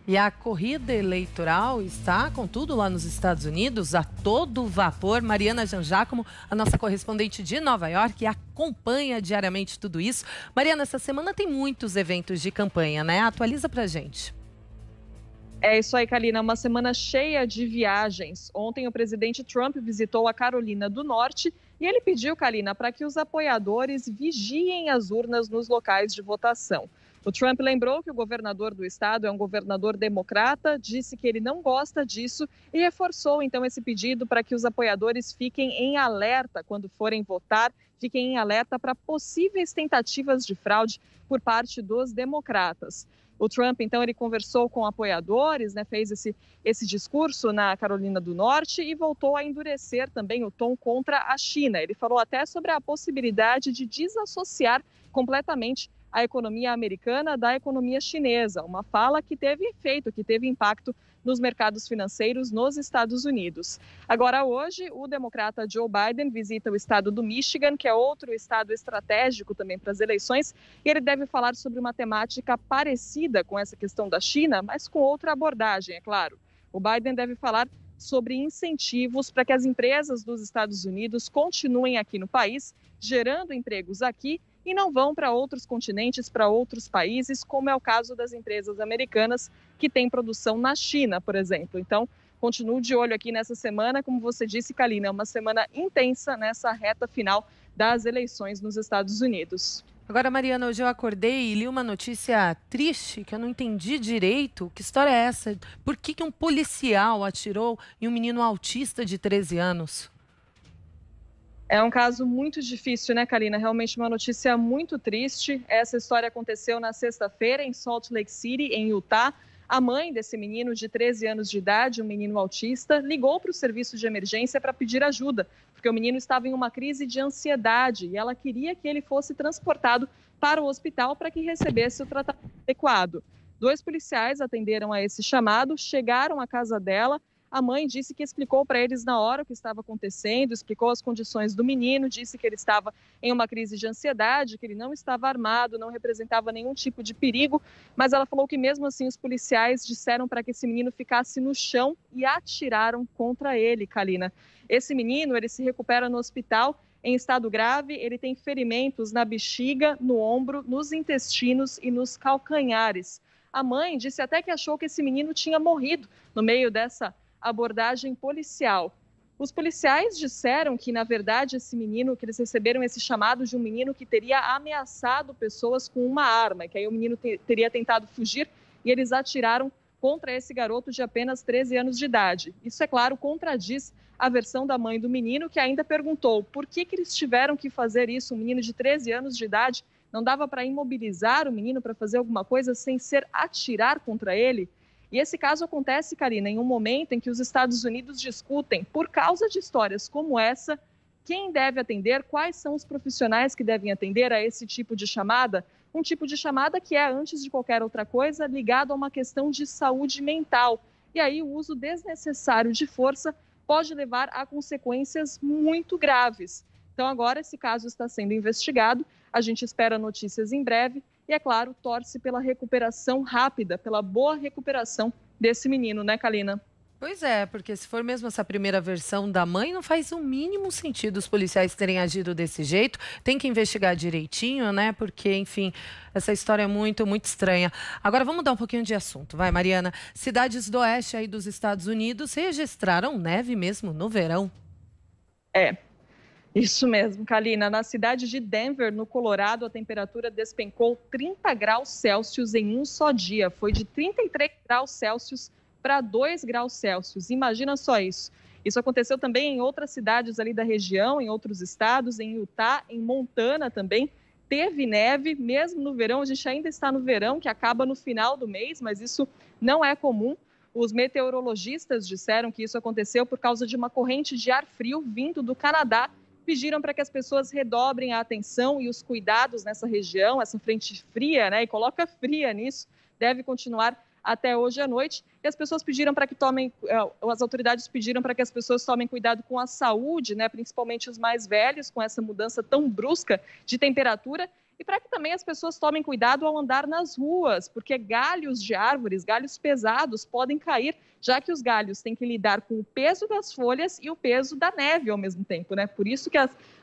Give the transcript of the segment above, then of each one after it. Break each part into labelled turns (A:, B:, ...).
A: E a corrida eleitoral está com tudo lá nos Estados Unidos, a todo vapor. Mariana Jangiacomo, a nossa correspondente de Nova York, acompanha diariamente tudo isso. Mariana, essa semana tem muitos eventos de campanha, né? Atualiza pra gente.
B: É isso aí, Kalina, uma semana cheia de viagens. Ontem o presidente Trump visitou a Carolina do Norte e ele pediu, Kalina, para que os apoiadores vigiem as urnas nos locais de votação. O Trump lembrou que o governador do estado é um governador democrata, disse que ele não gosta disso e reforçou então esse pedido para que os apoiadores fiquem em alerta quando forem votar, fiquem em alerta para possíveis tentativas de fraude por parte dos democratas. O Trump, então, ele conversou com apoiadores, né, fez esse discurso na Carolina do Norte e voltou a endurecer também o tom contra a China. Ele falou até sobre a possibilidade de desassociar completamente a economia americana da economia chinesa, uma fala que teve efeito, que teve impacto nos mercados financeiros nos Estados Unidos. Agora, hoje, o democrata Joe Biden visita o estado do Michigan, que é outro estado estratégico também para as eleições, e ele deve falar sobre uma temática parecida com essa questão da China, mas com outra abordagem, é claro. O Biden deve falar sobre incentivos para que as empresas dos Estados Unidos continuem aqui no país, gerando empregos aqui e não vão para outros continentes, para outros países, como é o caso das empresas americanas que têm produção na China, por exemplo. Então, continuo de olho aqui nessa semana, como você disse, Kalina, é uma semana intensa nessa reta final das eleições nos Estados Unidos.
A: Agora, Mariana, hoje eu acordei e li uma notícia triste que eu não entendi direito. Que história é essa? Por que um policial atirou em um menino autista de 13 anos?
B: É um caso muito difícil, né, Karina? Realmente uma notícia muito triste. Essa história aconteceu na sexta-feira em Salt Lake City, em Utah. A mãe desse menino de 13 anos de idade, um menino autista, ligou para o serviço de emergência para pedir ajuda, porque o menino estava em uma crise de ansiedade e ela queria que ele fosse transportado para o hospital para que recebesse o tratamento adequado. 2 policiais atenderam a esse chamado, chegaram à casa dela. A mãe disse que explicou para eles na hora o que estava acontecendo, explicou as condições do menino, disse que ele estava em uma crise de ansiedade, que ele não estava armado, não representava nenhum tipo de perigo, mas ela falou que mesmo assim os policiais disseram para que esse menino ficasse no chão e atiraram contra ele, Kalina. Esse menino, ele se recupera no hospital em estado grave, ele tem ferimentos na bexiga, no ombro, nos intestinos e nos calcanhares. A mãe disse até que achou que esse menino tinha morrido no meio dessa abordagem policial. Os policiais disseram que, na verdade, esse menino, que eles receberam esse chamado de um menino que teria ameaçado pessoas com uma arma, que aí o menino teria tentado fugir e eles atiraram contra esse garoto de apenas 13 anos de idade. Isso, é claro, contradiz a versão da mãe do menino, que ainda perguntou por que eles tiveram que fazer isso, um menino de 13 anos de idade, não dava para imobilizar o menino para fazer alguma coisa sem ser atirar contra ele? E esse caso acontece, Karina, em um momento em que os Estados Unidos discutem, por causa de histórias como essa, quem deve atender, quais são os profissionais que devem atender a esse tipo de chamada. Um tipo de chamada que é, antes de qualquer outra coisa, ligado a uma questão de saúde mental. E aí o uso desnecessário de força pode levar a consequências muito graves. Então agora esse caso está sendo investigado, a gente espera notícias em breve. E, é claro, torce pela recuperação rápida, pela boa recuperação desse menino, né, Kalina?
A: Pois é, porque se for mesmo essa primeira versão da mãe, não faz o mínimo sentido os policiais terem agido desse jeito. Tem que investigar direitinho, né? Porque, enfim, essa história é muito, muito estranha. Agora vamos mudar um pouquinho de assunto, vai, Mariana. Cidades do oeste aí dos Estados Unidos registraram neve mesmo no verão.
B: Isso mesmo, Kalina. Na cidade de Denver, no Colorado, a temperatura despencou 30 graus Celsius em um só dia. Foi de 33 graus Celsius para 2 graus Celsius. Imagina só isso. Isso aconteceu também em outras cidades ali da região, em outros estados, em Utah, em Montana também. Teve neve, mesmo no verão. A gente ainda está no verão, que acaba no final do mês, mas isso não é comum. Os meteorologistas disseram que isso aconteceu por causa de uma corrente de ar frio vindo do Canadá. Pediram para que as pessoas redobrem a atenção e os cuidados nessa região, essa frente fria, né? E coloca fria nisso, deve continuar até hoje à noite. E as pessoas pediram para que as autoridades pediram para que as pessoas tomem cuidado com a saúde, né? Principalmente os mais velhos, com essa mudança tão brusca de temperatura. e para que também as pessoas tomem cuidado ao andar nas ruas, porque galhos de árvores, galhos pesados podem cair, já que os galhos têm que lidar com o peso das folhas e o peso da neve ao mesmo tempo, né? Por isso que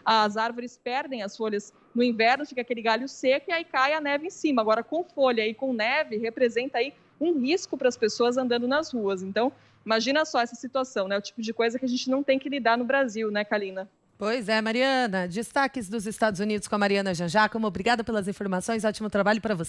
B: as árvores perdem as folhas no inverno, fica aquele galho seco e aí cai a neve em cima. Agora, com folha e com neve, representa aí um risco para as pessoas andando nas ruas. Então, imagina só essa situação, né? O tipo de coisa que a gente não tem que lidar no Brasil, né, Kalina?
A: Pois é, Mariana. Destaques dos Estados Unidos com a Mariana Janjá. Obrigada pelas informações. Ótimo trabalho para você.